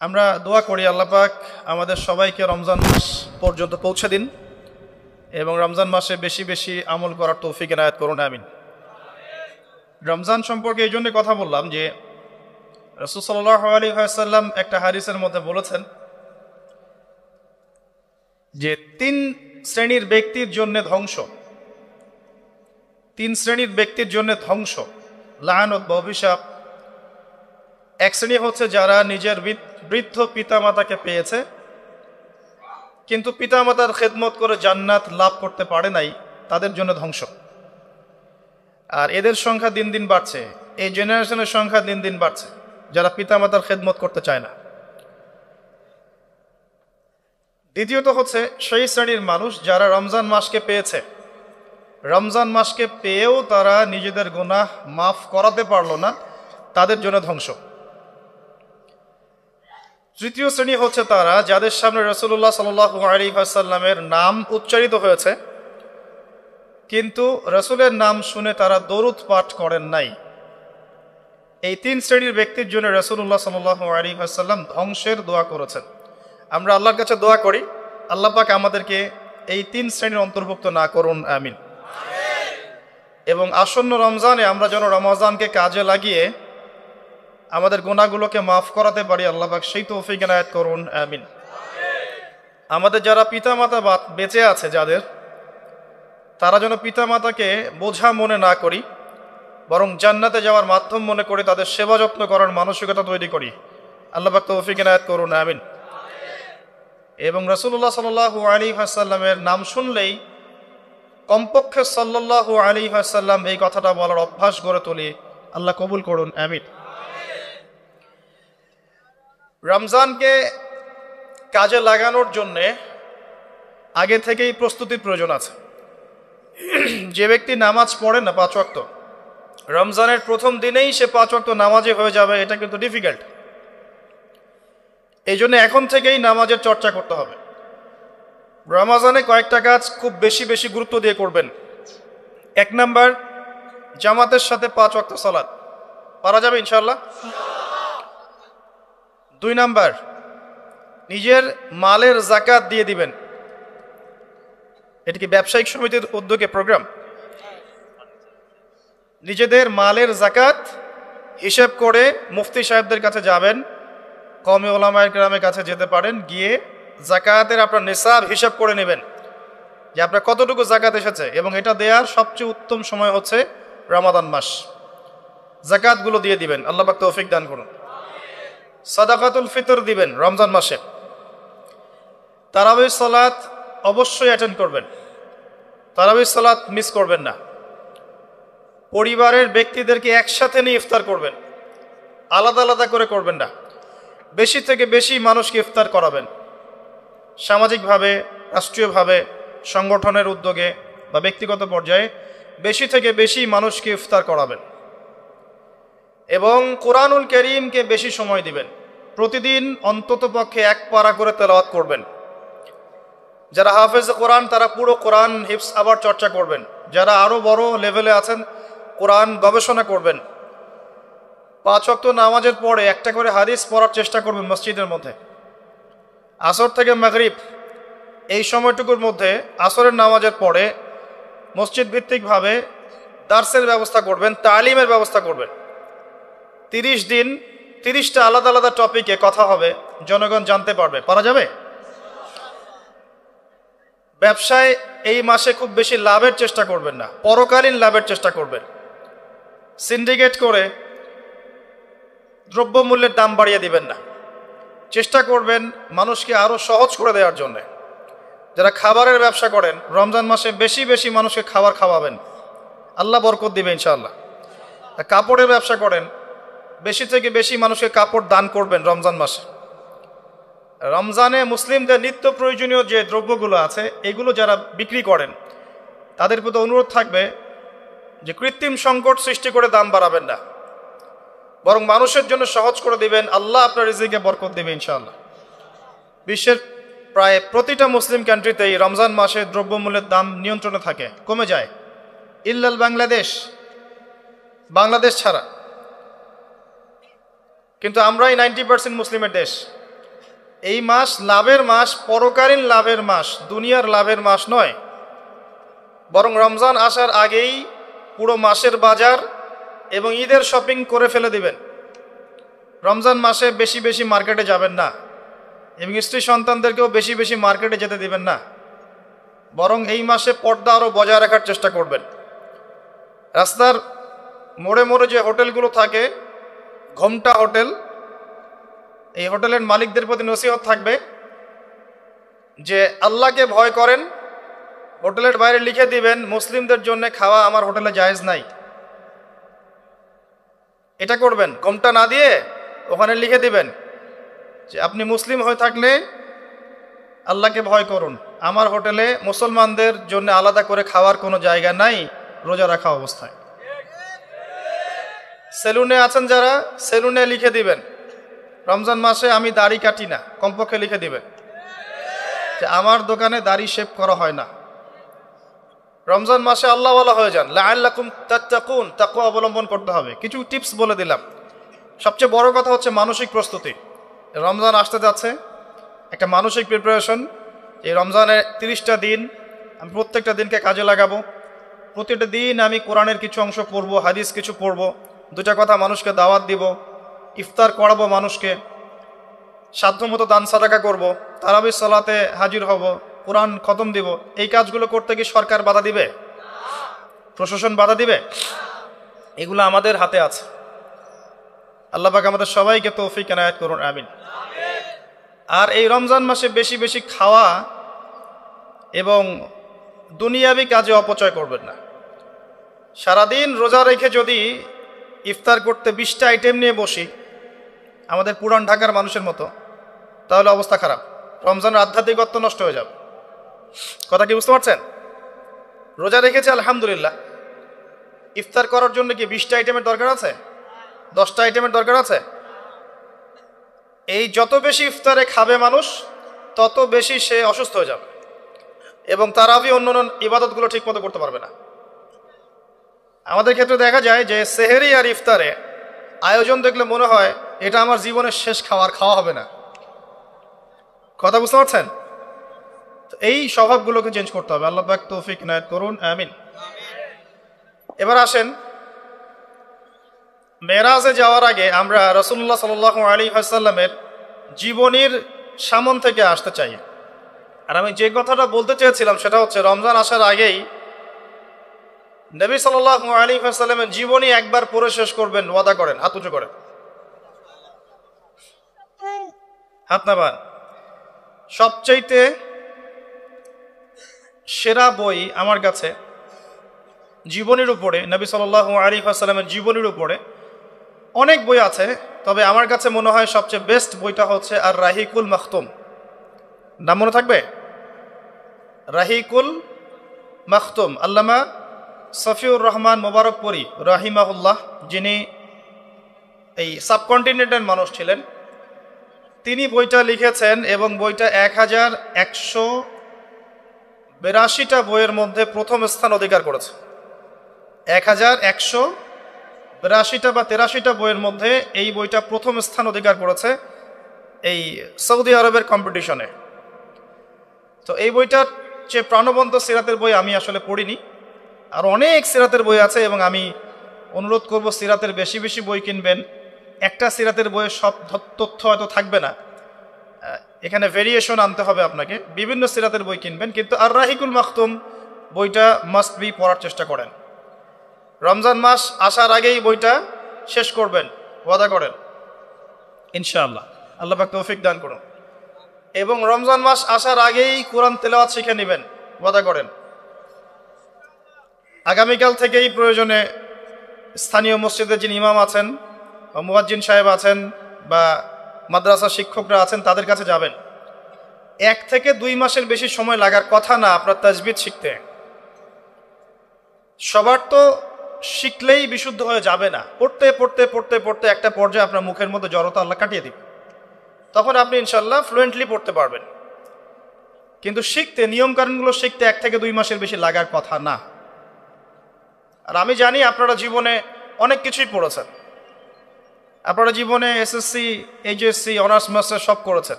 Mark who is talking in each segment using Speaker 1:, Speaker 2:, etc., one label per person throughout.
Speaker 1: আমরা দোয়া করি আল্লাহ পাক আমাদের সবাইকে রমজান মাস পর্যন্ত পৌঁছে দিন এবং রমজান মাসে বেশি বেশি আমল করার তৌফিক এনায়েত করুন, আমিন। রমজান সম্পর্কে এই জন্য কথা বললাম যে রাসূল সাল্লাল্লাহু আলাইহি ওয়াসাল্লাম একটা হাদিসের মধ্যে বলেছেন যে তিন শ্রেণীর ব্যক্তির জন্য ধ্বংস, তিন শ্রেণীর ব্যক্তির জন্য ধ্বংস, লাআনত বা অভিশাপ। এক শ্রেণী হচ্ছে যারা নিজের বৃদ্ধ পিতামাতাকে পেয়েছে কিন্তু পিতামাতার খেদমত করে জান্নাত লাভ করতে পারে নাই, তাদের জন্য ধ্বংস। আর এদের সংখ্যা দিন দিন বাড়ছে, এই জেনারেশনের সংখ্যা দিন দিন বাড়ছে যারা পিতামাতার খেদমত করতে চায় না। দ্বিতীয়ত হচ্ছে সেই শ্রেণীর মানুষ যারা রমজান মাসকে পেয়েছে, রমজান মাসকে পেয়েও তারা নিজেদের গুনাহ মাফ করাতে পারল না, তাদের জন্য ধ্বংস। তৃতীয় শ্রেণী হচ্ছে তারা যাদের সামনে রাসূলুল্লাহ সাল্লাল্লাহু আলাইহি ওয়াসাল্লামের নাম উচ্চারিত হয়েছে কিন্তু রাসূলের নাম শুনে তারা দরুদ পাঠ করেন নাই। এই তিন শ্রেণীর ব্যক্তির জন্য রাসূলুল্লাহ সাল্লাল্লাহু আলাইহি ওয়াসাল্লাম ধ্বংসের দোয়া করেছেন। আমরা আল্লাহর কাছে দোয়া করি আল্লাহ পাক আমাদেরকে এই তিন শ্রেণীর অন্তর্ভুক্ত না করুন, আমিন। এবং আসন্ন রমজানে আমরা যেন রমজানকে কাজে লাগিয়ে আমাদের গুনাহগুলোকে মাফ করাতে পারি, আল্লাহ পাক সেই তৌফিক এনায়েত করুন, আমিন। আমাদের যারা পিতামাতা বেঁচে আছে যাদের, তারা যেন পিতামাতাকে বোঝা মনে না করি, বরং জান্নাতে যাওয়ার মাধ্যম মনে করে তাদের সেবা যত্ন করার মানসিকতা তৈরি করি, আল্লাহ পাক তৌফিক এনায়েত করুন, আমিন। এবং রাসূলুল্লাহ সাল্লাল্লাহু আলাইহি ওয়াসাল্লামের নাম শুনলেই কমপক্ষে সাল্লাল্লাহু আলাইহি ওয়াসাল্লাম এই কথাটা বলার অভ্যাস গড়ে তুলি, আল্লাহ কবুল করুন, আমিন। রমজানকে কাজে লাগানোর জন্যে আগে থেকেই প্রস্তুতির প্রয়োজন আছে। যে ব্যক্তি নামাজ পড়ে না 5 ওয়াক্ত, রমজানের প্রথম দিনেই সে 5 ওয়াক্ত নামাজে হয়ে যাবে, এটা কিন্তু ডিফিকাল্ট। এই জন্য এখন থেকেই নামাজের চর্চা করতে হবে। রমজানে কয়েকটা কাজ খুব বেশি বেশি গুরুত্ব দিয়ে করবেন। 1 নাম্বার, জামাতের সাথে 5 ওয়াক্ত সালাত পারা যাবে ইনশাআল্লাহ। 2 নাম্বার, নিজের মালের যাকাত দিয়ে দিবেন। এটা কি ব্যবসায়িক সমিতির উদ্যোগে প্রোগ্রাম? নিজেদের মালের যাকাত হিসাব করে মুফতি সাহেবদের কাছে যাবেন, কওমি উলামায়ে কেরামের কাছে যেতে পারেন, গিয়ে যাকাতের আপনার নিসাব হিসাব করে নেবেন যে আপনার কতটুকু যাকাত এসেছে। এবং এটা দেওয়ার সবচেয়ে উত্তম সময় হচ্ছে রমাদান মাস। যাকাতগুলো দিয়ে দিবেন, আল্লাহ পাক তৌফিক দান করুন। সাদাকাতুল ফিতর দিবেন রমজান মাসে। তারাবির সালাত অবশ্যই অ্যাটেন্ড করবেন, তারাবির সালাত মিস করবেন না। পরিবারের ব্যক্তিদেরকে একসাথে নিয়ে ইফতার করবেন, আলাদা আলাদা করে করবেন না। বেশি থেকে বেশি মানুষকে ইফতার করাবেন, সামাজিকভাবে, রাষ্ট্রীয়ভাবে, সংগঠনের উদ্যোগে বা ব্যক্তিগত পর্যায়ে বেশি থেকে বেশি মানুষকে ইফতার করাবেন। এবং কোরআনুল কারীমকে বেশি সময় দিবেন। প্রতিদিন অন্ততপক্ষে 1 পারা করে তেলাওয়াত করবেন। যারা হাফেজ কোরআন তারা পুরো কোরআন হিফজ আবার চর্চা করবেন। যারা আরও বড় লেভেলে আছেন কোরআন গবেষণা করবেন। 5 ওয়াক্ত নামাজের পরে একটা করে হাদিস পড়ার চেষ্টা করবেন মসজিদের মধ্যে। আসর থেকে মাগরিব এই সময়টুকুর মধ্যে আসরের নামাজের পরে মসজিদ ভিত্তিকভাবে দার্সের ব্যবস্থা করবেন, তালিমের ব্যবস্থা করবেন। 30 দিন 30টা আলাদা আলাদা টপিকে কথা হবে, জনগণ জানতে পারবে। পারা যাবে? ব্যবসায় এই মাসে খুব বেশি লাভের চেষ্টা করবেন না, পরকালীন লাভের চেষ্টা করবেন। সিন্ডিকেট করে দ্রব্যমূল্যের দাম বাড়িয়ে দিবেন না। চেষ্টা করবেন মানুষকে আরও সহজ করে দেওয়ার জন্যে। যারা খাবারের ব্যবসা করেন রমজান মাসে বেশি বেশি মানুষকে খাবার খাওয়াবেন, আল্লাহ বরকত দিবে ইনশাআল্লাহ। কাপড়ের ব্যবসা করেন, বেশি থেকে বেশি মানুষকে কাপড় দান করবেন রমজান মাসে। রমজানে মুসলিমদের নিত্য প্রয়োজনীয় যে দ্রব্যগুলো আছে এগুলো যারা বিক্রি করেন তাদের প্রতি অনুরোধ থাকবে যে কৃত্রিম সংকট সৃষ্টি করে দাম বাড়াবেন না, বরং মানুষের জন্য সহজ করে দিবেন। আল্লাহ আপনার রিজিকে বরকত দেবে ইনশাআল্লাহ। বিশ্বের প্রায় প্রতিটা মুসলিম কান্ট্রিতেই রমজান মাসে দ্রব্যমূল্যের দাম নিয়ন্ত্রণে থাকে, কমে যায়, ইল্লাল বাংলাদেশ ছাড়া। কিন্তু আমরাই 90% মুসলিমের দেশ, এই মাস লাভের মাস, পরকালীন লাভের মাস, দুনিয়ার লাভের মাস নয়। বরং রমজান আসার আগেই পুরো মাসের বাজার এবং ঈদের শপিং করে ফেলে দিবেন। রমজান মাসে বেশি বেশি মার্কেটে যাবেন না, এবং স্ত্রী সন্তানদেরকেও বেশি বেশি মার্কেটে যেতে দিবেন না। বরং এই মাসে পর্দা আরও বজায় রাখার চেষ্টা করবেন। রাস্তার মোড়ে মোড়ে যে হোটেলগুলো থাকে, ঘোমটা হোটেল, এই হোটেলের মালিকদের প্রতি নসিহত থাকবে যে আল্লাহকে ভয় করেন। হোটেলের বাইরে লিখে দিবেন, মুসলিমদের জন্য খাওয়া আমার হোটেলে জায়েজ নাই। এটা করবেন, ঘোমটা না দিয়ে ওখানে লিখে দিবেন যে আপনি মুসলিম হয়ে থাকলে আল্লাহকে ভয় করুন, আমার হোটেলে মুসলমানদের জন্য আলাদা করে খাওয়ার কোনো জায়গা নাই রোজা রাখা অবস্থায়। সেলুনে আছেন যারা, সেলুনে লিখে দিবেন রমজান মাসে আমি দাড়ি কাটি না, কমপক্ষে লিখে দিবেন যে আমার দোকানে দাড়ি শেভ করা হয় না। রমজান মাসে আল্লাহওয়ালা হয়ে যান, লাআল্লাকুম তাত্তাকুন, তাকওয়া অবলম্বন করতে হবে। কিছু টিপস বলে দিলাম। সবচেয়ে বড় কথা হচ্ছে মানসিক প্রস্তুতি। রমজান আসতে যাচ্ছে, একটা মানসিক প্রিপারেশন। এই রমজানের 30টা দিন আমি প্রত্যেকটা দিনকে কাজে লাগাবো। প্রতিটা দিন আমি কোরআনের কিছু অংশ পড়ব, হাদিস কিছু পড়ব, দুটা কথা মানুষকে দাওয়াত দিব, ইফতার করাবো মানুষকে, সাধ্যমতো দান সাদাকা করব, তারাবির সালাতে হাজির হব, কোরআন খতম দিব। এই কাজগুলো করতে কি সরকার বাধা দিবে? প্রশাসন বাধা দিবে? এগুলো আমাদের হাতে আছে। আল্লাহ পাক আমাদের সবাইকে তৌফিক এনায়েত করুন, আমিন। আর এই রমজান মাসে বেশি বেশি খাওয়া এবং দুনিয়াবি কাজে অপচয় করবেন না। সারাদিন রোজা রেখে যদি ইফতার করতে 20টা আইটেম নিয়ে বসি আমাদের পুরান ঢাকার মানুষের মতো, তাহলে অবস্থা খারাপ। রমজানের আধ্যাত্মিকত্ব নষ্ট হয়ে যাবে। কথা কি বুঝতে পারছেন? রোজা রেখেছে আলহামদুলিল্লাহ, ইফতার করার জন্য কি 20টা আইটেমের দরকার আছে? 10টা আইটেমের দরকার আছে? এই যত বেশি ইফতারে খাবে মানুষ, তত বেশি সে অসুস্থ হয়ে যাবে এবং তারাবি অন্যান্য ইবাদতগুলো ঠিক মতো করতে পারবে না। আমাদের ক্ষেত্রে দেখা যায় যে সেহেরি আর ইফতারে আয়োজন দেখলে মনে হয় এটা আমার জীবনের শেষ খাওয়া হবে না। কথা বুঝতে পারছেন? এই স্বভাবগুলোকে চেঞ্জ করতে হবে। আল্লাহ পাক তৌফিক ইনায়েত করুন, আমিন। এবার আসেন, মেরাজে যাওয়ার আগে আমরা রাসূলুল্লাহ সাল্লাল্লাহু আলাইহি ওয়াসাল্লামের জীবনীর সামন থেকে আসতে চাই। আর আমি যে কথাটা বলতে চেয়েছিলাম সেটা হচ্ছে রমজান আসার আগেই নবী সাল্লাল্লাহু আলাইহি ওয়াসাল্লামের জীবনী একবার পড়ে শেষ করবেন, ওয়াদা করেন। হাত উঁচু করেন, হাত নামান। সবচাইতে সেরা বই আমার কাছে জীবনীর উপরে, নবী সাল্লাল্লাহু আলাইহি ওয়াসাল্লামের জীবনীর উপরে অনেক বই আছে, তবে আমার কাছে মনে হয় সবচেয়ে বেস্ট বইটা হচ্ছে আর রাহিকুল মাখতুম। নাম মনে থাকবে? রাহিকুল মাখতুম, আল্লামা সফিউর রহমান মোবারকপুরী রাহিমাহুল্লাহ, যিনি এই সাবকন্টিনেন্টের মানুষ ছিলেন, তিনি বইটা লিখেছেন এবং বইটা 1182টা বইয়ের মধ্যে প্রথম স্থান অধিকার করেছে। 1182টা বা 83টা বইয়ের মধ্যে এই বইটা প্রথম স্থান অধিকার করেছে এই সৌদি আরবের কম্পিটিশনে। তো এই বইটার যে প্রাণবন্ত সিরাতের বই আমি আসলে পড়িনি, আর অনেক সিরাতের বই আছে এবং আমি অনুরোধ করব সিরাতের বেশি বেশি বই কিনবেন। একটা সিরাতের বইয়ে সব তথ্য হয়তো থাকবে না, এখানে ভেরিয়েশন আনতে হবে আপনাকে। বিভিন্ন সিরাতের বই কিনবেন, কিন্তু আর রাহিকুল মাখতুম বইটা মাস্ট বি পড়ার চেষ্টা করেন। রমজান মাস আসার আগেই বইটা শেষ করবেন, ওয়াদা করেন ইনশাআল্লাহ। আল্লাহ পাক তৌফিক দান করুন। এবং রমজান মাস আসার আগেই কোরআন তেলাওয়াত শিখে নেবেন, ওয়াদা করেন। আগামীকাল থেকেই প্রয়োজনে স্থানীয় মসজিদের যিনি ইমাম আছেন বা মুয়াজ্জিন সাহেব আছেন বা মাদ্রাসা শিক্ষকরা আছেন, তাদের কাছে যাবেন। 1 থেকে 2 মাসের বেশি সময় লাগার কথা না আপনার তাজবিদ শিখতে। সবার তো শিখলেই বিশুদ্ধ হয়ে যাবে না। পড়তে পড়তে পড়তে পড়তে একটা পর্যায়ে আপনার মুখের মধ্যে জড়তা আল্লাহ কাটিয়ে দিবে, তখন আপনি ইনশাল্লাহ ফ্লুয়েন্টলি পড়তে পারবেন। কিন্তু শিখতে, নিয়মকানুনগুলো শিখতে 1 থেকে 2 মাসের বেশি লাগার কথা না। আর আমি জানি আপনারা জীবনে অনেক কিছুই পড়েছেন, আপনারা জীবনে এসএসসি, এইচএসসি, অনার্স মাস্টার সব করেছেন,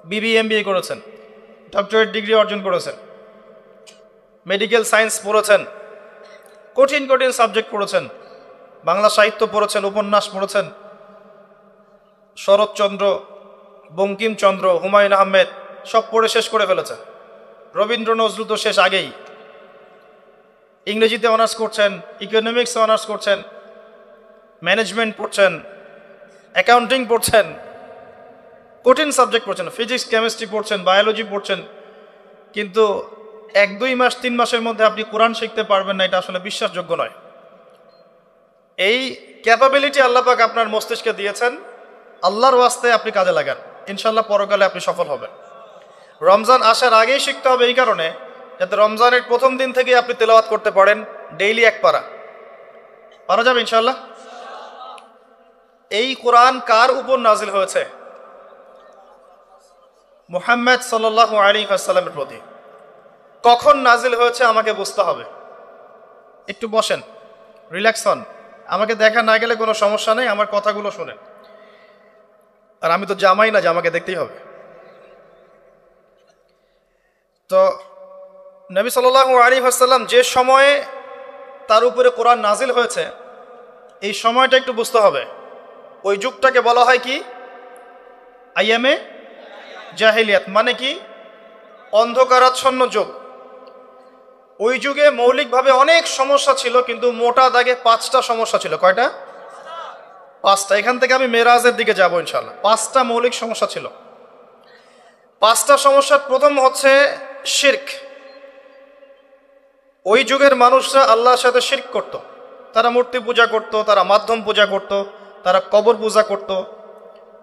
Speaker 1: BBA করেছেন, ডক্টরেট ডিগ্রি অর্জন করেছেন, মেডিকেল সায়েন্স পড়েছেন, কঠিন কঠিন সাবজেক্ট পড়েছেন, বাংলা সাহিত্য পড়েছেন, উপন্যাস পড়েছেন, শরৎচন্দ্র, বঙ্কিমচন্দ্র, হুমায়ুন আহমেদ সব পড়ে শেষ করে ফেলেছেন। রবীন্দ্র নজরুল তো শেষ আগেই। ইংরেজিতে অনার্স করছেন, ইকোনমিক্সে অনার্স করছেন, ম্যানেজমেন্ট পড়ছেন, অ্যাকাউন্টিং পড়ছেন, কঠিন সাবজেক্ট পড়ছেন, ফিজিক্স কেমিস্ট্রি পড়ছেন, বায়োলজি পড়ছেন, কিন্তু 1-2 মাস 3 মাসের মধ্যে আপনি কোরআন শিখতে পারবেন না, এটা আসলে বিশ্বাসযোগ্য নয়। এই ক্যাপাবিলিটি আল্লাহ পাক আপনার মস্তিষ্কে দিয়েছেন, আল্লাহর ওয়াস্তে আপনি কাজে লাগান, ইনশাল্লাহ পরকালে আপনি সফল হবেন। রমজান আসার আগেই শিখতে হবে এই কারণে, যাতে রমজানের প্রথম দিন থেকে আপনি তেলাওয়াত করতে পারেন, ডেইলি 1 পারা। পারা যাবে ইনশাল্লাহ? এই কোরআন কার উপর নাজিল হয়েছে? মুহাম্মদ সাল্লাল্লাহু আলাইহি ওয়াসাল্লামের প্রতি। কখন নাজিল হয়েছে আমাকে বুঝতে হবে। একটু বসেন, রিল্যাক্স হন, আমাকে দেখা না গেলে কোনো সমস্যা নেই, আমার কথাগুলো শুনেন। আর আমি তো জামাই না যে আমাকে দেখতেই হবে। তো নবী সাল্লাল্লাহু আলাইহি ওয়াসাল্লাম যে সময়ে তার উপরে কোরআন নাজিল হয়েছে, এই সময়টা একটু বুঝতে হবে। ওই যুগটাকে বলা হয় কি? আইয়ামে জাহিলিয়াত, মানে কি? অন্ধকারাচ্ছন্ন যুগ। ওই যুগে মৌলিকভাবে অনেক সমস্যা ছিল, কিন্তু মোটা দাগে 5টা সমস্যা ছিল। কয়টা? 5টা। এখান থেকে আমি মেরাজের দিকে যাব ইনশাআল্লাহ। 5টা মৌলিক সমস্যা ছিল। 5টা সমস্যার প্রথম হচ্ছে শিরক। ওই যুগের মানুষরা আল্লাহর সাথে শিরক করত। তারা মূর্তি পূজা করত, তারা মাধ্যম পূজা করত, তারা কবর পূজা করত,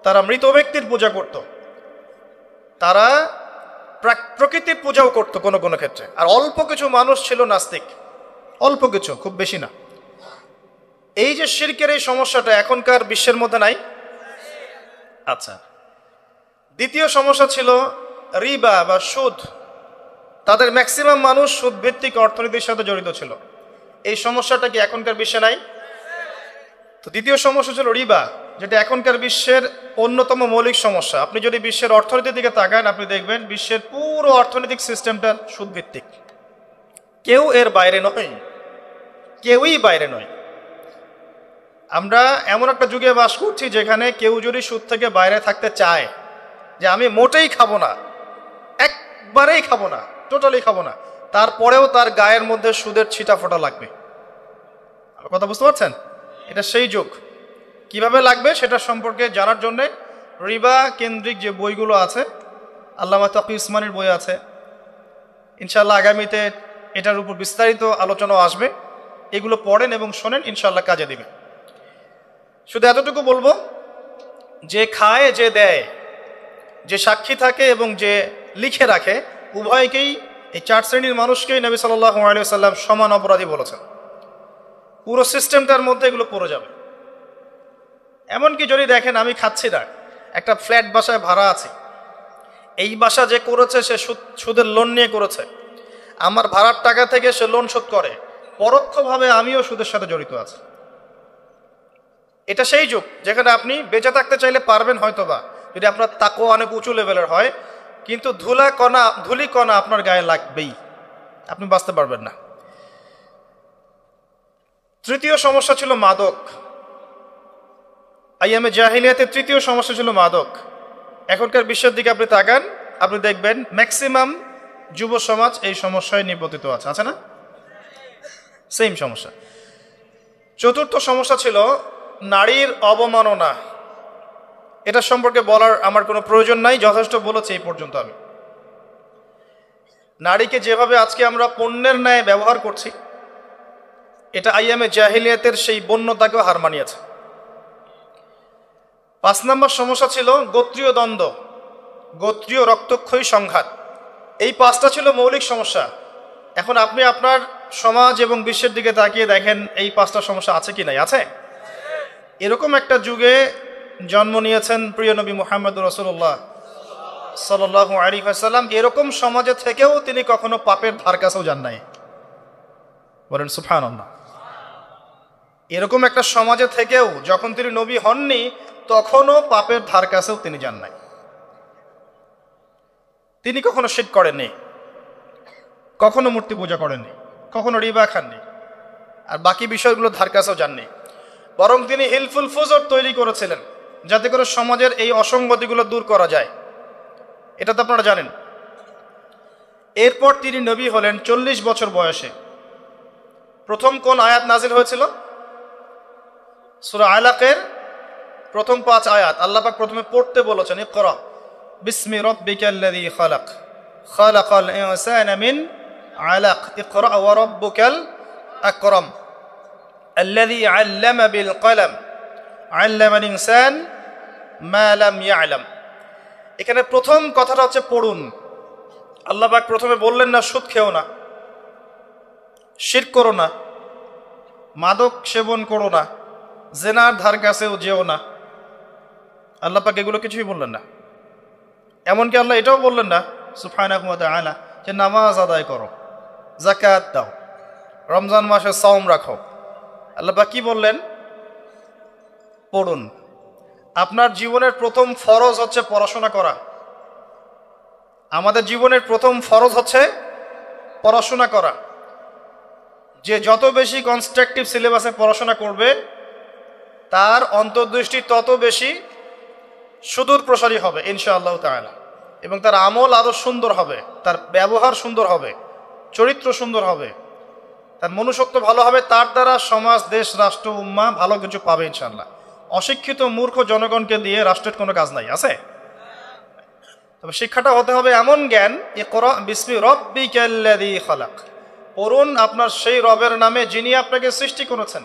Speaker 1: তারা মৃত ব্যক্তির পূজা করত, তারা প্রকৃতির পূজাও করত কোনো কোনো ক্ষেত্রে। আর অল্প কিছু মানুষ ছিল নাস্তিক, অল্প কিছু, খুব বেশি না। এই যে শিরকের এই সমস্যাটা এখনকার বিশ্বের মধ্যে নাই। আচ্ছা, দ্বিতীয় সমস্যা ছিল রিবা বা সুদ। তাদের ম্যাক্সিমাম মানুষ সুদ ভিত্তিক অর্থনীতির সাথে জড়িত ছিল। এই সমস্যাটা কি এখনকার বিশ্বে নাই? তো দ্বিতীয় সমস্যা ছিল রিবা, যেটা এখনকার বিশ্বের অন্যতম মৌলিক সমস্যা। আপনি যদি বিশ্বের অর্থনীতির দিকে তাকান, আপনি দেখবেন বিশ্বের পুরো অর্থনৈতিক সিস্টেমটা সুদ ভিত্তিক। কেউ এর বাইরে নয়, কেউই বাইরে নয়। আমরা এমন একটা যুগে বাস করছি যেখানে কেউ যদি সুদ থেকে বাইরে থাকতে চায়, যে আমি মোটেই খাবো না, একবারেই খাবো না, টোটালি খাবো না, তারপরেও তার গায়ের মধ্যে সুদের ছিটা ফোটা লাগবে। কথা বুঝতে পারছেন? এটা সেই যুগ। কিভাবে লাগবে সেটা সম্পর্কে জানার জন্যে রিবা কেন্দ্রিক যে বইগুলো আছে, আল্লামা তাকি উসমানীর বই আছে, ইনশাআল্লাহ আগামীতে এটার উপর বিস্তারিত আলোচনাও আসবে। এগুলো পড়েন এবং শোনেন, ইনশাআল্লাহ কাজে দিবে। শুধু এতটুকু বলবো, যে খায়, যে দেয়, যে সাক্ষী থাকে এবং যে লিখে রাখে, উভয়কেই, এই 4 শ্রেণীর মানুষকেই নবী সাল্লাল্লাহু আলাইহি ওয়াসাল্লাম সমান অপরাধী বলেছেন। পুরো সিস্টেমটার মধ্যে এগুলো পড়ে যাবে। এমনকি যদি দেখেন আমি খাচ্ছি না, একটা ফ্ল্যাট বাসায় ভাড়া আছে, এই বাসা যে করেছে সে সুদের লোন নিয়ে করেছে, আমার ভাড়ার টাকা থেকে সে লোন শোধ করে, পরোক্ষভাবে আমিও সুদের সাথে জড়িত আছি। এটা সেই যুগ যেখানে আপনি বেঁচে থাকতে চাইলে পারবেন হয়তোবা, যদি আপনার তাকওয়া অনেক উঁচু লেভেলের হয়, কিন্তু ধুলি কণা আপনার গায়ে লাগবেই, আপনি বাঁচতে পারবেন না। তৃতীয় সমস্যা ছিল মাদক। আইয়ামে জাহিলিয়াতের তৃতীয় সমস্যা ছিল মাদক। এখনকার বিশ্বের দিকে আপনি তাকান, আপনি দেখবেন ম্যাক্সিমাম যুব সমাজ এই সমস্যায় নিপতিত আছে না? সেম সমস্যা। চতুর্থ সমস্যা ছিল নারীর অবমাননা। এটা সম্পর্কে বলার আমার কোনো প্রয়োজন নাই, যথেষ্ট বলেছি এই পর্যন্ত আমি। নারীকে যেভাবে আজকে আমরা পণ্যের ন্যায় ব্যবহার করছি, এটা আইয়ামে জাহিলিয়াতের সেই বন্যতাকেও হার মানিয়েছে। 5 নম্বর সমস্যা ছিল গোত্রীয় দ্বন্দ্ব, গোত্রীয় রক্তক্ষয়ী সংঘাত। এই 5টা ছিল মৌলিক সমস্যা। এখন আপনি আপনার সমাজ এবং বিশ্বের দিকে তাকিয়ে দেখেন এই 5টা সমস্যা আছে কি নাই? আছে। এরকম একটা যুগে জন্ম নিয়েছেন প্রিয় নবী মুহাম্মদুর রাসূলুল্লাহ সাল্লাল্লাহু আলাইহি ওয়াসাল্লাম। এরকম সমাজে থেকেও তিনি কখনো পাপের ধার কাছেও যান নাই। বলেন সুবহানাল্লাহ। এরকম একটা সমাজে থেকেও যখন তিনি নবী হননি, তখনও পাপের ধার কাছেও তিনি যান নাই। তিনি কখনো শিরক করেননি, কখনো মূর্তি পূজা করেননি, কখনো রিবা খাননি, আর বাকি বিষয়গুলো ধার কাছেও যাননি। বরং তিনি হিলফুল ফুজর তৈরি করেছিলেন যাতে করে সমাজের এই অসঙ্গতিগুলো দূর করা যায়। এটা তো আপনারা জানেন। এরপর তিনি নবী হলেন 40 বছর বয়সে। প্রথম কোন আয়াত নাজিল হয়েছিল? সূরা আলাকের প্রথম 5 আয়াত আল্লাহ পাক প্রথমে পড়তে বলেছেন, ইকরা বিসমি রাব্বিকাল্লাযী খালাক খালাকাল ইনসানা মিন আলাক ইকরা ওয়া রাব্বুকাল আকরাম আল্লাযী আল্লামা বিল কলম আল্লামাল ইনসান মা লাম ইয়ালাম। এখানে প্রথম কথাটা হচ্ছে পড়ুন। আল্লাহ পাক প্রথমে বললেন না সুদ খেও না, শিরক করো না, মাদক সেবন করো না, জেনার ধার কাছেও যেও না। আল্লাহ পাক এগুলো কিছুই বললেন না। এমনকি আল্লাহ এটাও বললেন না সুবহানাহু ওয়া তাআলা যে নামাজ আদায় করো, যাকাত দাও, রমজান মাসে সাওম রাখো। আল্লাহ পাক কি বললেন? পড়ুন। আপনার জীবনের প্রথম ফরজ হচ্ছে পড়াশোনা করা। আমাদের জীবনের প্রথম ফরজ হচ্ছে পড়াশোনা করা। যে যত বেশি কনস্ট্রাকটিভ সিলেবাসে পড়াশোনা করবে তার অন্তর্দৃষ্টি তত বেশি সুদূর প্রসারী হবে ইনশাআল্লাহ তাআলা, এবং তার আমল আরো সুন্দর হবে, তার ব্যবহার সুন্দর হবে, চরিত্র সুন্দর হবে, তার মনুষ্যত্ব ভালো হবে। তার দ্বারা সমাজ, দেশ, রাষ্ট্র, উম্মাহ ভালো কিছু পাবে ইনশাআল্লাহ। অশিক্ষিত মূর্খ জনগণকে দিয়ে রাষ্ট্রের কোনো কাজ নাই, আছে? তবে শিক্ষাটা হতে হবে এমন জ্ঞান, ইকরা বিসমি রাব্বিকাল্লাযী খালাক, পড়ুন আপনার সেই রবের নামে যিনি আপনাকে সৃষ্টি করেছেন।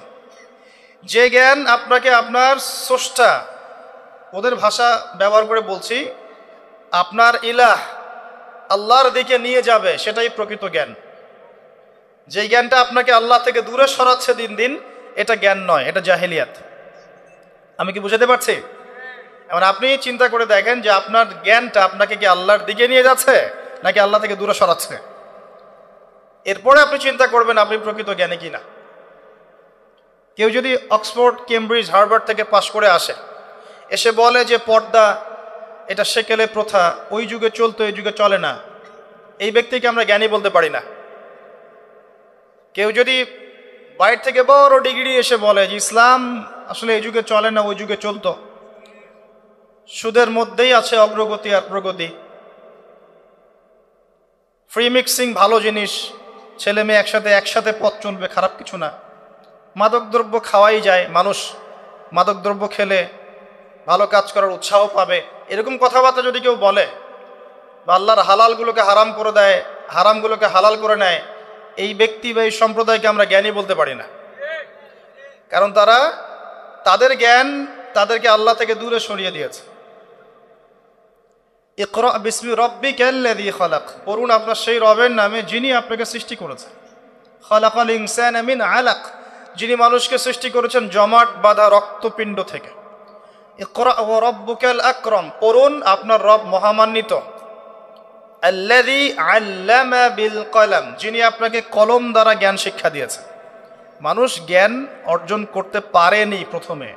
Speaker 1: যে জ্ঞান আপনাকে আপনার স্রষ্টা, ওদের ভাষা ব্যবহার করে বলছি, আপনার ইলাহ আল্লাহর দিকে নিয়ে যাবে, সেটাই প্রকৃত জ্ঞান। যে জ্ঞানটা আপনাকে আল্লাহ থেকে দূরে সরাচ্ছে দিন দিন, এটা জ্ঞান নয়, এটা জাহেলিয়াত। আমি কি বুঝাতে পারছি? এবার আপনি চিন্তা করে দেখেন যে আপনার জ্ঞানটা আপনাকে কি আল্লাহর দিকে নিয়ে যাচ্ছে নাকি আল্লাহ থেকে দূরে সরাচ্ছে। এরপরে আপনি চিন্তা করবেন আপনি প্রকৃত জ্ঞানী কিনা। কেউ যদি অক্সফোর্ড, কেমব্রিজ, হার্ভার্ড থেকে পাশ করে আসে, এসে বলে যে পর্দা এটা সেকেলে প্রথা, ওই যুগে চলতো এই যুগে চলে না, এই ব্যক্তিকে আমরা জ্ঞানী বলতে পারি না। কেউ যদি বাইরে থেকে বড় ডিগ্রি এসে বলে যে ইসলাম আসলে এই যুগে চলে না ওই যুগে চলতো, সুদের মধ্যেই আছে অগ্রগতি আর প্রগতি, ফ্রি মিক্সিং ভালো জিনিস, ছেলে মেয়ে একসাথে পথ চলবে, খারাপ কিছু না, মাদকদ্রব্য খাওয়াই যায়, মানুষ মাদকদ্রব্য খেলে ভালো কাজ করার উৎসাহ পাবে, এরকম কথাবার্তা যদি কেউ বলে, বা আল্লাহর হালালগুলোকে হারাম করে দেয়, হারামগুলোকে হালাল করে নেয়, এই ব্যক্তি বা এই সম্প্রদায়কে আমরা জ্ঞানী বলতে পারি না। কারণ তাদের জ্ঞান তাদেরকে আল্লাহ থেকে দূরে সরিয়ে দিয়েছে। ইকরা বিসমি রাব্বিকাল্লাযী খালাক, পড়ুন আপনার সেই রবের নামে যিনি আপনাকে সৃষ্টি করেছেন। খালাকাল ইনসানা মিন আলাক, যিনি মানুষকে সৃষ্টি করেছেন জমাট বাঁধা রক্তপিণ্ড থেকে। ইকরা ওয়া রাব্বুকাল আকরাম, পড়ুন আপনার রব মহামান্বিত। আল্লাযী আল্লামা বিল কলম, যিনি আপনাকে কলম দ্বারা জ্ঞান শিক্ষা দিয়েছেন। মানুষ জ্ঞান অর্জন করতে পারেনি, প্রথমে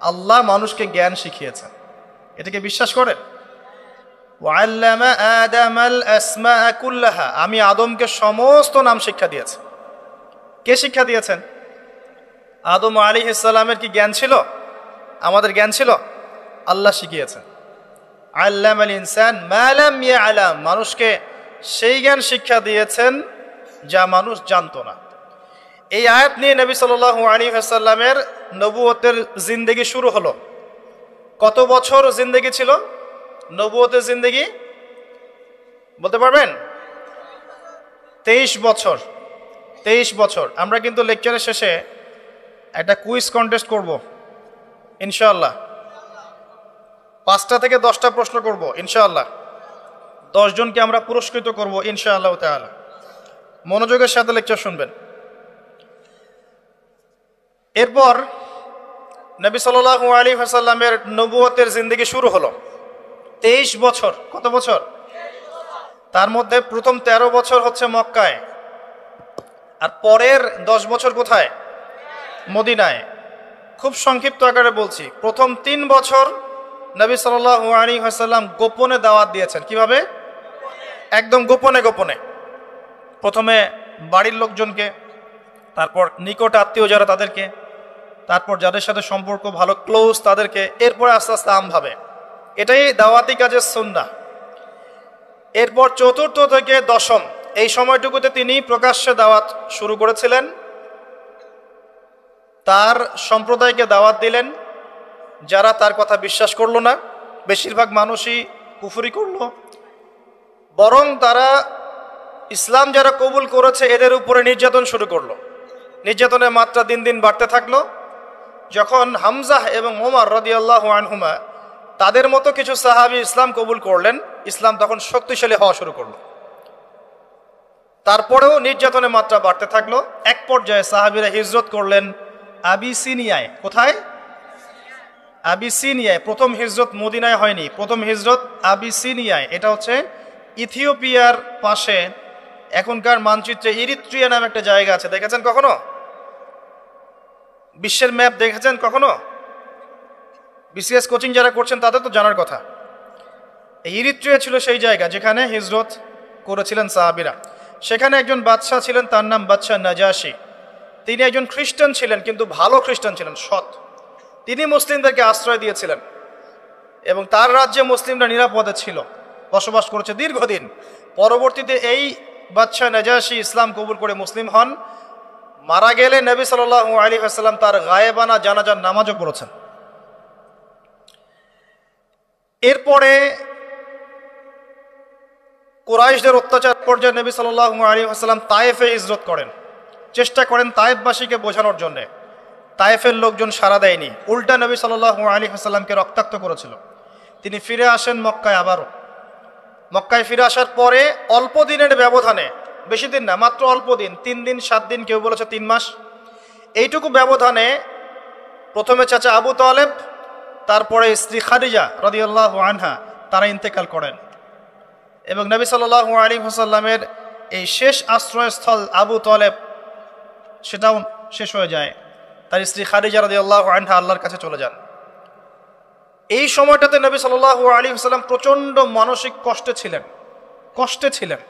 Speaker 1: আল্লাহ মানুষকে জ্ঞান শিখিয়েছেন। এটাকে বিশ্বাস করেন? ওয়াল্লামা আদামাল আসমাআ কুল্লাহা, আমি আদমকে সমস্ত নাম শিক্ষা দিয়েছি। কে শিক্ষা দিয়েছেন? আদম আলাইহিস সালামের কি জ্ঞান ছিল? আমাদের জ্ঞান ছিল? আল্লাহ শিখিয়েছেন। আল্লামাল ইনসান মা লাম ইয়ালাম, মানুষকে সেই জ্ঞান শিক্ষা দিয়েছেন যা মানুষ জানতো না। এই আয়াত নিয়ে নবী সাল্লাল্লাহু আলাইহি ওয়াসাল্লামের নবুয়তের জিন্দেগি শুরু হলো। কত বছর জিন্দেগি ছিল নবুয়তের জিন্দেগি? বলতে পারবেন? 23 বছর। 23 বছর। আমরা কিন্তু লেকচারের শেষে একটা কুইজ কন্টেস্ট করব ইনশাআল্লাহ। 5টা থেকে 10টা প্রশ্ন করব ইনশাআল্লাহ। 10 জনকে আমরা পুরস্কৃত করব ইনশাআল্লাহ তাআলা। মনোযোগের সাথে লেকচার শুনবেন। এরপর নবী সাল্লাল্লাহু আলাইহি ওয়াসাল্লামের নবুয়তের জিন্দেগি শুরু হলো। 23 বছর। কত বছর? তার মধ্যে প্রথম 13 বছর হচ্ছে মক্কায়, আর পরের 10 বছর কোথায়? মদিনায়। খুব সংক্ষিপ্ত আকারে বলছি, প্রথম 3 বছর নবী সাল্লাল্লাহু আলাইহি ওয়াসাল্লাম গোপনে দাওয়াত দিয়েছেন। কিভাবে? একদম গোপনে গোপনে, প্রথমে বাড়ির লোকজনকে, তারপর নিকট আত্মীয় যারা তাদেরকে, তারপর যাদের সাথে সম্পর্ক ভালো ক্লোজ তাদেরকে, এরপর আস্তে আস্তে আমভাবে। এটাই দাওয়াতি কাজের সুন্নাহ। এরপর চতুর্থ থেকে দশম এই সময়টুকুতে তিনি প্রকাশ্যে দাওয়াত শুরু করেছিলেন, তার সম্প্রদায়কে দাওয়াত দিলেন। যারা তার কথা বিশ্বাস করলো না, বেশিরভাগ মানুষই কুফরি করলো, বরং তারা ইসলাম যারা কবুল করেছে এদের উপরে নির্যাতন শুরু করলো। নির্যাতনের মাত্রা দিন দিন বাড়তে থাকলো। যখন হামজাহ এবং ওমর রাদিয়াল্লাহু আনহুমা তাদের মতো কিছু সাহাবী ইসলাম কবুল করলেন, ইসলাম তখন শক্তিশালী হওয়া শুরু করলো। তারপরেও নির্যাতনের মাত্রা বাড়তে থাকলো। এক পর্যায়ে সাহাবীরা হিজরত করলেন আবিসিনিয়ায়। কোথায়? আবিসিনিয়ায়। প্রথম হিজরত মদিনায় হয়নি, প্রথম হিজরত আবিসিনিয়ায়। এটা হচ্ছে ইথিওপিয়ার পাশে, এখনকার মানচিত্রে ইরিত্রিয়া নামে একটা জায়গা আছে, দেখেছেন কখনো? বিশ্বের ম্যাপ দেখেছেন কখনো? বিসিএস কোচিং যারা করছেন তাদের তো জানার কথা। ইরিত্রিয়া ছিল সেই জায়গা যেখানে হিজরত করেছিলেন সাহাবীরা। সেখানে একজন বাদশাহ ছিলেন, তার নাম বাদশাহ নাজাশী। তিনি একজন খ্রিস্টান ছিলেন, কিন্তু ভালো খ্রিস্টান ছিলেন, সৎ। তিনি মুসলিমদেরকে আশ্রয় দিয়েছিলেন এবং তার রাজ্যে মুসলিমরা নিরাপদে ছিল, বসবাস করেছে দীর্ঘদিন। পরবর্তীতে এই বাদশাহ নাজাশী ইসলাম কবুল করে মুসলিম হন। মারা গেলে নবী সাল্লাল্লাহু আলাইহি ওয়াসাল্লাম তার গায়েবানা জানাজার নামাজও পড়েছেন। এরপরে কুরাইশদের অত্যাচার পর্যায়ে নবী সাল্লাল্লাহু আলাইহি ওয়াসাল্লাম তায়েফে হিজরত করেন, চেষ্টা করেন তায়েফবাসীকে বোঝানোর জন্যে। তায়েফের লোকজন সাড়া দেয়নি, উল্টা নবী সাল্লাল্লাহু আলাইহি ওয়াসাল্লামকে রক্তাক্ত করেছিল। তিনি ফিরে আসেন মক্কায়। আবারও মক্কায় ফিরে আসার পরে অল্প দিনের ব্যবধানে, বেশি দিন না, মাত্র অল্প দিন, 3 দিন 7 দিন, কেউ বলেছে 3 মাস, এইটুকু ব্যবধানে প্রথমে চাচা আবু তালেব, তারপরে স্ত্রী খাদিজা রাদিয়াল্লাহু আনহা, তারা ইন্তেকাল করেন। এবং নবী সাল্লাল্লাহু আলাইহি ওয়াসাল্লামের এই শেষ আশ্রয়স্থল আবু তালেব, সেটাও শেষ হয়ে যায়। তার স্ত্রী খাদিজা রাদিয়াল্লাহু আনহা আল্লাহর কাছে চলে যান। এই সময়টাতে নবী সাল্লাল্লাহু আলাইহি ওয়াসাল্লাম প্রচণ্ড মানসিক কষ্টে ছিলেন।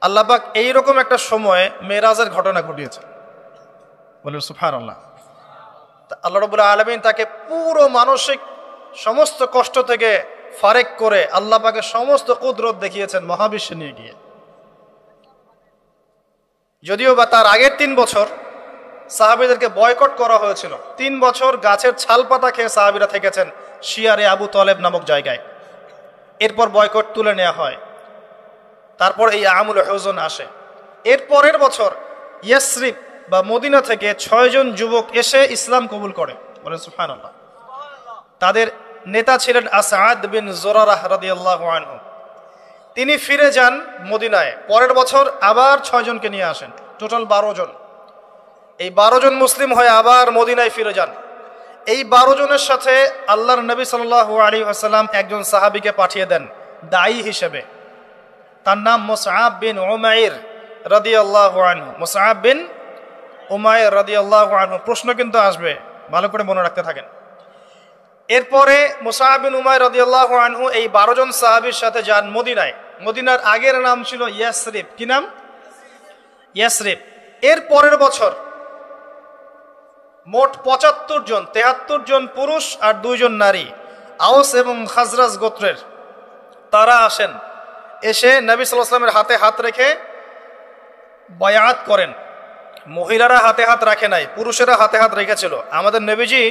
Speaker 1: আল্লাহ পাক এইরকম একটা সময়ে মেরাজের ঘটনা ঘটিয়েছেন, বলেন সুবহানাল্লাহ। আল্লাহ রাব্বুল আলামিন তাকে পুরো মানসিক সমস্ত কষ্ট থেকে ফারেক করে আল্লাহ পাকের সমস্ত কুদরত দেখিয়েছেন মহাবিশ্বে নিয়ে গিয়ে। যদিও বা তার আগের 3 বছর সাহাবীদেরকে বয়কট করা হয়েছিল। 3 বছর গাছের ছাল পাতা খেয়ে সাহাবীরা থেকেছেন শিয়ারে আবু তালেব নামক জায়গায়। এরপর বয়কট তুলে নেওয়া হয়। তারপর এই আমুল হুজন আসে। এর পরের বছর ইয়াসরিব বা মদিনা থেকে 6 জন যুবক এসে ইসলাম কবুল করে, বলেন সুবহানাল্লাহ। তাদের নেতা ছিলেন আসাদ বিন জুরারাহ রাদিয়াল্লাহু আনহু। তিনি ফিরে যান মদিনায়। পরের বছর আবার 6 জনকে নিয়ে আসেন, টোটাল 12 জন। এই 12 জন মুসলিম হয়ে আবার মদিনায় ফিরে যান। এই 12 জনের সাথে আল্লাহর নবী সাল্লাল্লাহু আলাইহি ওয়াসাল্লাম একজন সাহাবীকে পাঠিয়ে দেন দায়ী হিসেবে। তার নাম মুসআব বিন উমাইর রাদিয়াল্লাহু আনহু। মুসআব বিন উমাইর রাদিয়াল্লাহু আনহু। প্রশ্ন কিন্তু আসবে, ভালো করে মনে রাখতে থাকেন। এরপরে মুসআব বিন উমাইর রাদিয়াল্লাহু আনহু এই 12 জন সাহাবীর সাথে যান মদিনায়। মদিনার আগের নাম ছিল ইয়াসরিব। কি নাম? ইয়াসরিব। এর পরের বছর মোট 75 জন, 73 জন পুরুষ আর 2 জন নারী, আওস এবং খাজরাজ গোত্রের, তারা আসেন। এসে নবী সাল্লাল্লাহু আলাইহি ওয়াসাল্লামের হাতে হাত রেখে বায়াত করেন। মহিলারা হাতে হাত রাখে নাই, পুরুষেরা হাতে হাত রেখেছিল। আমাদের নবীজি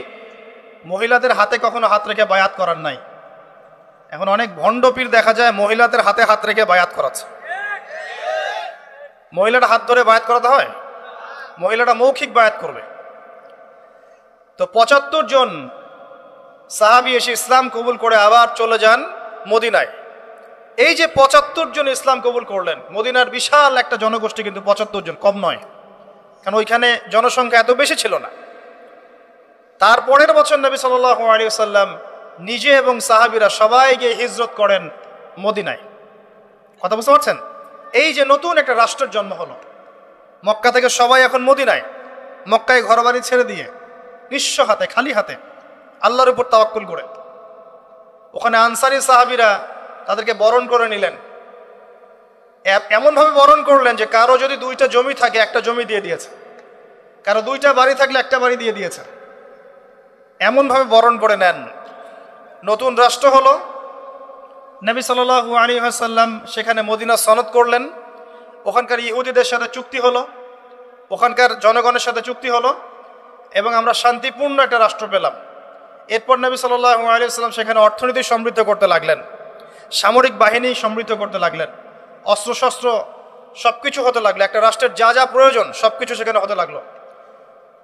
Speaker 1: মহিলাদের হাতে কখনো হাত রেখে বায়াত করার নাই। এখন অনেক ভণ্ড পীর দেখা যায় মহিলাদের হাতে হাত রেখে বায়াত করাচ্ছে। মহিলারা হাত ধরে বায়াত করাতে হয়? মহিলারা মৌখিক বায়াত করবে। তো 75 জন সাহাবী এসে ইসলাম কবুল করে আবার চলে যান মদিনায়। এই যে 75 জন ইসলাম কবুল করলেন, মদিনার বিশাল একটা জনগোষ্ঠী, কিন্তু 75 জন কম নয়, কারণ ওইখানে জনসংখ্যা এত বেশি ছিল না। তারপরের বছর নবী সাল্লাল্লাহু আলাইহি ওয়াসাল্লাম নিজে এবং সাহাবীরা সবাই গিয়ে হিজরত করেন মদিনায়। কথা বুঝতে পারছেন? এই যে নতুন একটা রাষ্ট্রের জন্ম হলো, মক্কা থেকে সবাই এখন মদিনায়, মক্কায় ঘরবাড়ি ছেড়ে দিয়ে নিঃস্ব হাতে, খালি হাতে, আল্লাহর উপর তাওয়াক্কুল করে। ওখানে আনসারী সাহাবীরা তাদেরকে বরণ করে নিলেন, এমনভাবে বরণ করলেন যে কারো যদি 2টা জমি থাকে একটা জমি দিয়ে দিয়েছে, কারো 2টা বাড়ি থাকলে একটা বাড়ি দিয়ে দিয়েছে। এমনভাবে বরণ করে নেন। নতুন রাষ্ট্র হলো, নবী সাল্লাল্লাহু আলাইহি ওয়াসাল্লাম সেখানে মদিনা সনদ করলেন, ওখানকার ইহুদিদের সাথে চুক্তি হলো, ওখানকার জনগণের সাথে চুক্তি হলো এবং আমরা শান্তিপূর্ণ একটা রাষ্ট্র পেলাম। এরপর নবী সাল্লাল্লাহু আলাইহি ওয়াসাল্লাম সেখানে অর্থনীতি সমৃদ্ধ করতে লাগলেন, সামরিক বাহিনী সমৃদ্ধ করতে লাগলেন, অস্ত্রশস্ত্র সব কিছু হতে লাগলো, একটা রাষ্ট্রের যা যা প্রয়োজন সব কিছু সেখানে হতে লাগলো।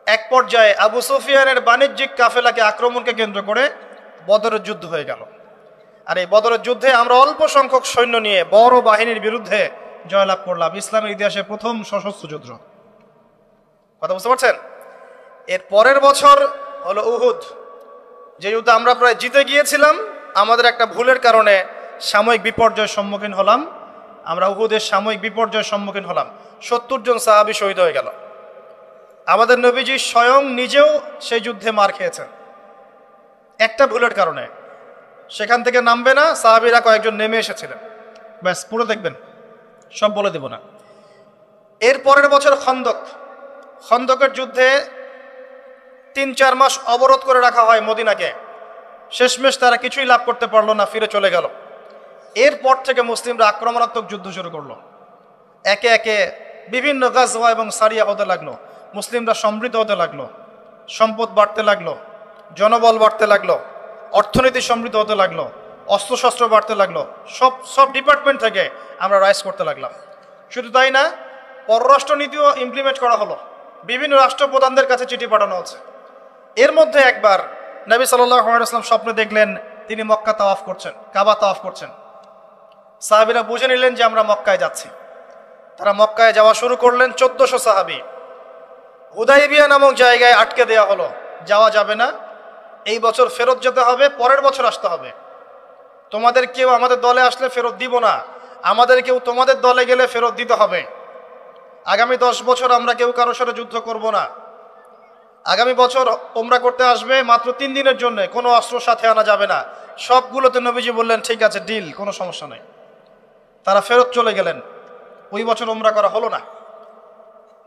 Speaker 1: এক পর্যায়ে আবু সুফিয়ানের বাণিজ্যিক কাফেলাকে আক্রমণকে কেন্দ্র করে বদরের যুদ্ধ হয়ে গেল। আর এই বদরের যুদ্ধে আমরা অল্প সংখ্যক সৈন্য নিয়ে বড় বাহিনীর বিরুদ্ধে জয়লাভ করলাম। ইসলামের ইতিহাসে প্রথম সশস্ত্র যুদ্ধ। কথা বুঝতে পারছেন? এর পরের বছর হলো উহুদ, যে যুদ্ধে আমরা প্রায় জিতে গিয়েছিলাম। আমাদের একটা ভুলের কারণে সাময়িক বিপর্যয়ের সম্মুখীন হলাম। আমরা উহুদের সাময়িক বিপর্যয়ের সম্মুখীন হলাম। 70 জন সাহাবী শহীদ হয়ে গেল। আমাদের নবীজি স্বয়ং নিজেও সেই যুদ্ধে মার খেয়েছেন একটা ভুলের কারণে। সেখান থেকে নামবে না, সাহাবীরা কয়েকজন নেমে এসেছিলেন। ব্যাস, পুরো দেখবেন, সব বলে দেব না। এর পরের বছর খন্দকের যুদ্ধে 3-4 মাস অবরোধ করে রাখা হয় মদিনাকে। শেষমেশ তারা কিছুই লাভ করতে পারলো না, ফিরে চলে গেল। এরপর থেকে মুসলিমরা আক্রমণাত্মক যুদ্ধ শুরু করলো। একে একে বিভিন্ন গাজওয়া এবং সারিয়া হতে লাগলো। মুসলিমরা সমৃদ্ধ হতে লাগলো, সম্পদ বাড়তে লাগলো, জনবল বাড়তে লাগলো, অর্থনীতি সমৃদ্ধ হতে লাগলো, অস্ত্রশস্ত্র বাড়তে লাগলো। সব ডিপার্টমেন্ট থেকে আমরা রাইজ করতে লাগলাম। শুধু তাই না, পররাষ্ট্র নীতিও ইমপ্লিমেন্ট করা হলো। বিভিন্ন রাষ্ট্রপ্রধানদের কাছে চিঠি পাঠানো হচ্ছে। এর মধ্যে একবার নবী সাল্লাল্লাহু আলাইহি ওয়াসাল্লাম স্বপ্নে দেখলেন তিনি মক্কা তাওয়াফ করছেন, কাবা তাওয়াফ করছেন। সাহাবীরা বুঝে নিলেন যে আমরা মক্কায় যাচ্ছি। তারা মক্কায় যাওয়া শুরু করলেন। 1400 সাহাবী হুদাইবিয়া নামক জায়গায় আটকে দেওয়া হলো, যাওয়া যাবে না, এই বছর ফেরত যেতে হবে, পরের বছর আসতে হবে। তোমাদের কেউ আমাদের দলে আসলে ফেরত দিব না, আমাদের কেউ তোমাদের দলে গেলে ফেরত দিতে হবে। আগামী 10 বছর আমরা কেউ কারোর সাথে যুদ্ধ করব না। আগামী বছর ওমরা করতে আসবে মাত্র 3 দিনের জন্য, কোনো অস্ত্র সাথে আনা যাবে না। সবগুলোতে নবীজি বললেন ঠিক আছে, ডিল, কোনো সমস্যা নেই। তারা ফেরত চলে গেলেন। ওই বছর ওমরা করা হলো না।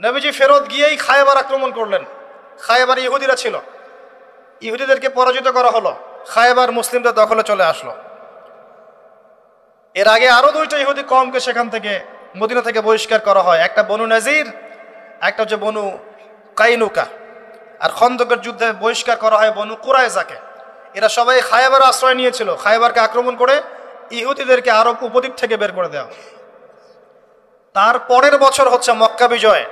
Speaker 1: নবীজি ফেরত গিয়েই খায়বার আক্রমণ করলেন। খায়বার ইহুদিরা ছিল, ইহুদিদেরকে পরাজিত করা হলো। খায়বার মুসলিমদের দখলে চলে আসলো। এর আগে আরো 2টা ইহুদি কওমকে সেখান থেকে, মদিনা থেকে বহিষ্কার করা হয়। একটা বনু নাজির, একটা হচ্ছে বনু কাইনুকা। আর খন্দকের যুদ্ধে বহিষ্কার করা হয় বনু কুরাইজাকে। এরা সবাই খায়বার আশ্রয় নিয়েছিল। খায়বারকে আক্রমণ করে ইহুদিদেরকে আরব উপদ্বীপ থেকে বের করে দেওয়া। তার পরের বছর হচ্ছে মক্কা বিজয়।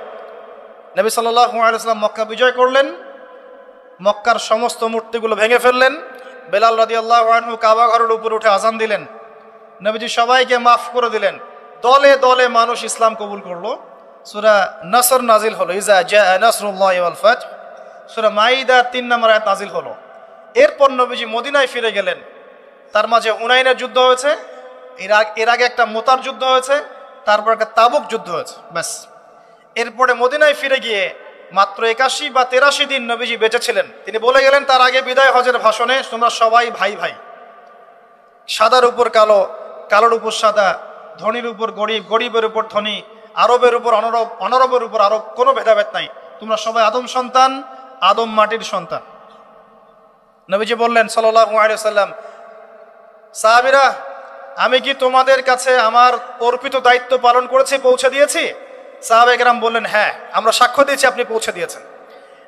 Speaker 1: নবী সাল্লাল্লাহু আলাইহি ওয়াসাল্লাম মক্কা বিজয় করলেন, মক্কার সমস্ত মূর্তিগুলো ভেঙে ফেললেন। বেলাল রাদিয়াল্লাহু আনহু কাবা ঘরের উপর উঠে আযান দিলেন। নবীজি সবাইকে মাফ করে দিলেন। দলে দলে মানুষ ইসলাম কবুল করলো। সূরা নসর নাজিল হলো, ইজা জাআ নাসরুল্লাহি ওয়াল ফাতহ। সূরা মাইদা 3 নম্বর আয়াত নাজিল হলো। এরপর নবীজি মদিনায় ফিরে গেলেন। তার মাঝে হুনাইনের যুদ্ধ হয়েছে, এর আগে একটা মুতার যুদ্ধ হয়েছে, তারপর একটা তাবুক যুদ্ধ হয়েছে। ব্যাস, এরপরে মদিনায় ফিরে গিয়ে মাত্র 81 বা 83 দিন নবীজি বেঁচে ছিলেন। তিনি বলে গেলেন তার আগে বিদায় হজের ভাষণে, তোমরা সবাই ভাই ভাই, সাদার উপর কালো, কালোর উপর সাদা, ধনীর উপর গরিব, গরিবের উপর ধনী, আরবের উপর অনরব, অনরবের উপর আরব, কোনো ভেদাভেদ নাই। তোমরা সবাই আদম সন্তান, আদম মাটির সন্তান। নবীজি বললেন সাল্লাল্লাহু আলাইহি ওয়াসাল্লাম, সাহাবীরা, আমি কি তোমাদের কাছে আমার অর্পিত দায়িত্ব পালন করেছি, পৌঁছে দিয়েছি? সাহাবায়ে কেরাম বললেন, হ্যাঁ, আমরা সাক্ষ্য দিয়েছি আপনি পৌঁছে দিয়েছেন।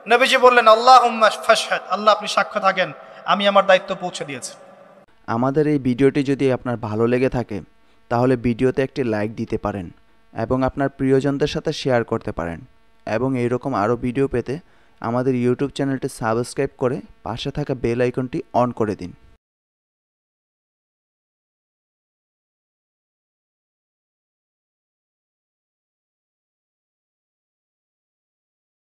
Speaker 1: নবীজি বললেন, আল্লাহুম্মা ফাশহাদ, আল্লাহ আপনি সাক্ষ্য থাকেন আমি আমার দায়িত্ব পৌঁছে দিয়েছি।
Speaker 2: আমাদের এই ভিডিওটি যদি আপনার ভালো লেগে থাকে তাহলে ভিডিওতে একটি লাইক দিতে পারেন এবং আপনার প্রিয়জনদের সাথে শেয়ার করতে পারেন, এবং এইরকম আরও ভিডিও পেতে আমাদের ইউটিউব চ্যানেলটি সাবস্ক্রাইব করে পাশে থাকা বেল আইকনটি অন করে দিন।